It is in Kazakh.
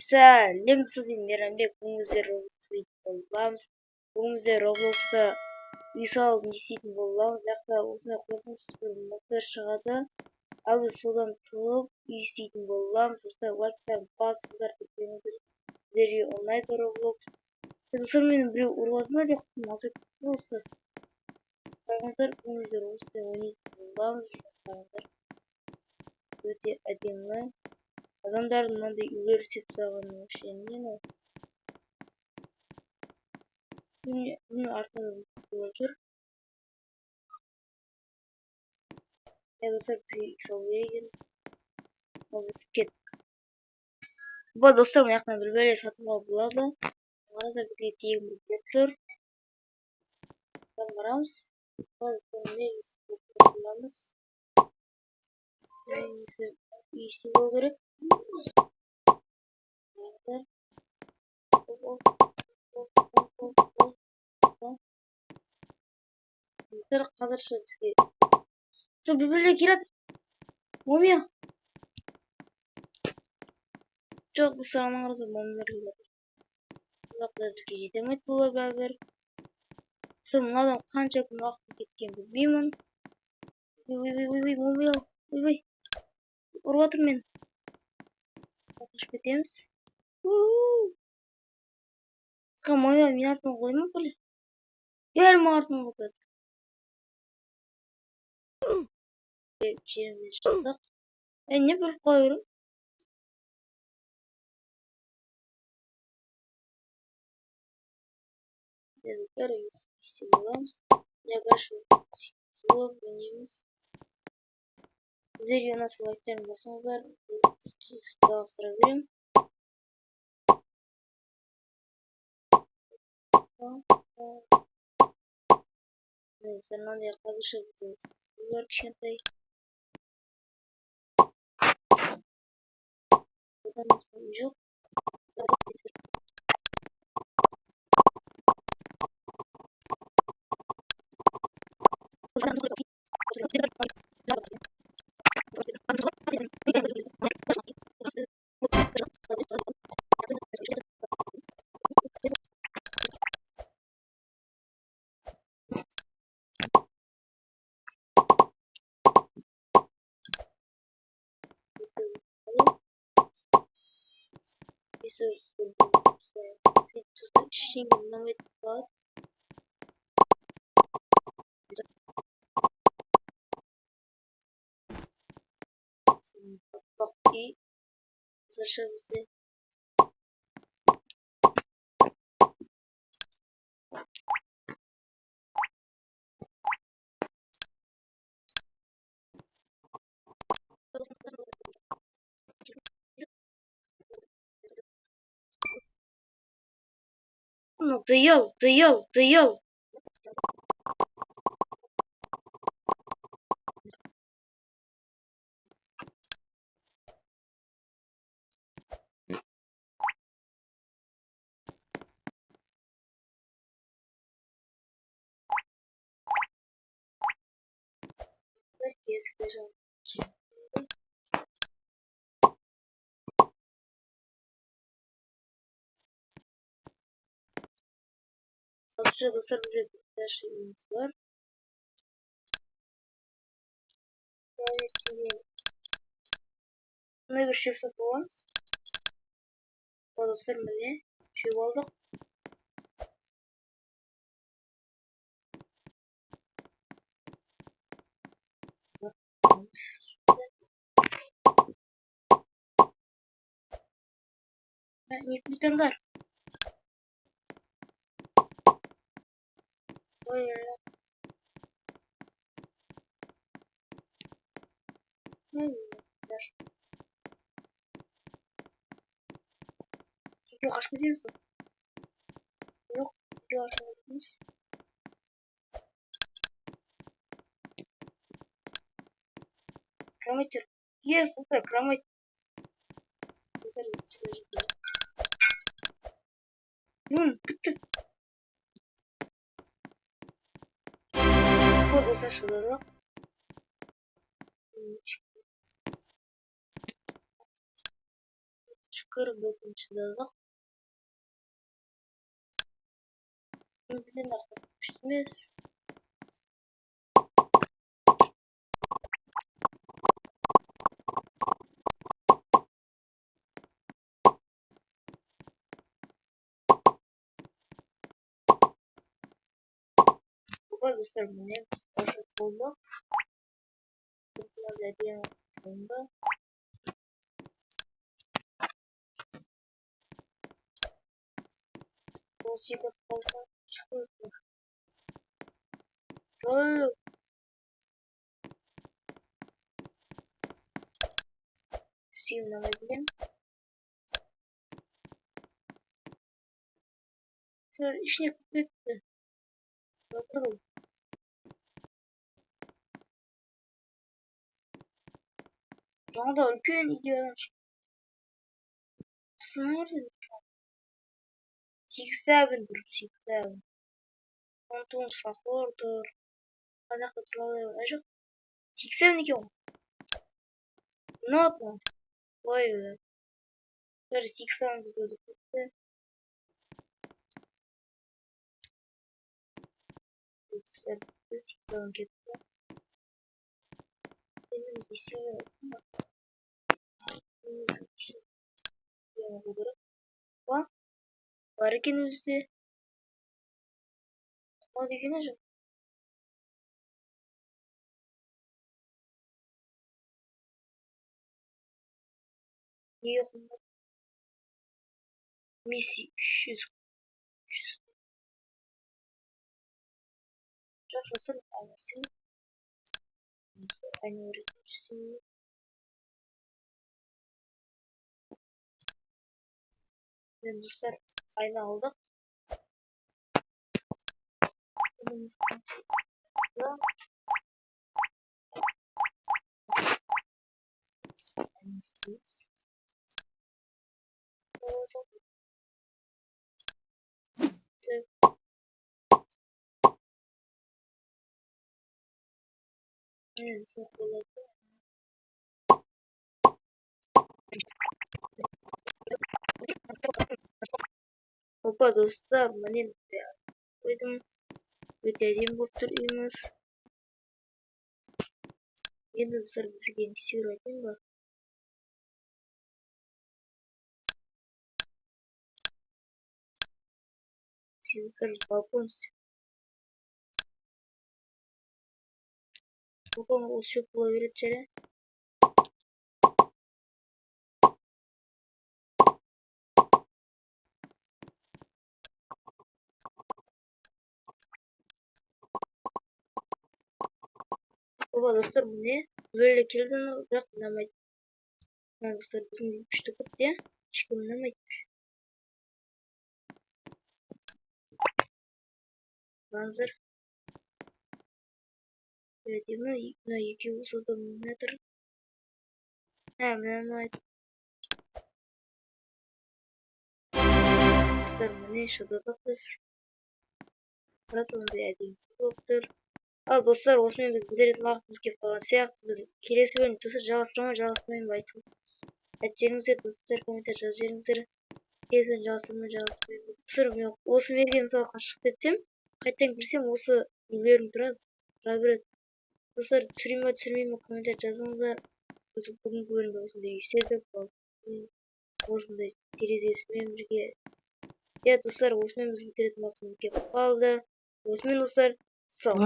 Сәлем достар, Мейрамбек. Бүгін Roblox боламыз. Бүгін Roblox'та үй салып не істейтін боламыз. Жақта осындай қорқынышсыз бір модтар шығады. Ал біз содан тығып үй істейтін боламыз. Достар, лайктарын басыңдар деп сіздерге ұнайды Roblox. Достар, мені біреу ұрады ма деп азап кетті осы. Қараңыздар, бүгін осындай ойнайтын боламыз. Қараңыздар, өте әдемі. Адамдардың мынандай үйлер істеп тастағаны вообще не мынау? Бұның артында болып жүр. Достар, бізге үй салу керек екен. Ал біз кеттік. Бұл достар, мына жақтан бір бәле сатуға болады. Қараңыздар, бізге тегін бір бет тұр. Барамыз. Үй істеу болу керек. Қазірше бізге бір бәле келеді. Момия. Жоқ, достар, ана қараса момиялар келеді. Бірақ бізге жете алмайды бұл бәрібір. Мынадан қанша күн уақыт кеткен білмеймін. Момия. Ұрып жатыр мен. Қашып кетеміз. Момия мен артыма қойма боле. Гел ма артыма қойды. Жерімден шықтық. Не бір қалай ұрым? Біздер істей боламыз. Яғашу суып өнеміз. Сіздерге ұнаса лайктарын басыңыздар. Жалғастыра беремін. Мынандай қазірше бұлар кішкентай. Одан басқа үй жоқ. Bakki zaşabize Dıyıl. Azıcık dostlar bize bir şeyimiz var. Buna bir şey yapalım. Dostlar böyle şey aldık. Не плитандар. Ой. Yok aşk ediyorsun. Yok aşk. Кроматер. Есть, пускай кроматер. Вот у Саши дорог. 44-шыдадық. Мүмкін ақы күшті емес. Opa dostlar, mine başa oldu. Biraz ediyen sonunda. O şeyde fazla çıkıyordu. Şöyle. Şimdi alabilirim. Şöyle işine kuvvetli. Bakalım. Daha da ülkenin idealini sınırdı. 6-7'dir, 6-7. Антон Сахордор. Ана hatırlamıyorum. Acaba 6-7 o. Ne yapalım? Vay be. Böyle 6-7 biz öldük. Dostlar, 6-7 gitti. Benim istiyorum. Bak. Varken üstte. Hadi güneşim. Yok. Messi 300. Çok nasıl almasın? Aynı öğretmiştim. Ve dostlar aynı aldık. Evet, çok kolay. Opa dostlar, bana koydum. Ödediğim bu turumuz. Yine dostlar bizi genişliyor değil mi? Siz dostlar balkon oluşup bulabilir. Opa dostlar, bu ne? Böyle kilden bırak namay. Ben dostlar bizim güçlü kut diye. Çıkım namay. Manzar. Dediğimi na 200 metre. Hemen namay. Dostlar bu ne? Şurada biz. Burası mı dediğim doktor. Al dostlar, osman biz bilerin vaxtımızga falan сияқты biz kelесі бөлім достар жалғастырмай айтып әйттеріңіздер достар, комментарий жазып жіберіңіздер. Келесі жалғастырмай достар, мен осы жерге мысалы шығып кетсем, қайтадан кірсем осы үйлерім тұра береді. Достар, түсірмей ме комментарий жазыңыздар. Біз бүгінгі бөлімде осындай үйседік, осындай терезесімен бірге. Иә достар, осымен біз бітіретін уақытымыз келіп қалды. Осымен достар, сау.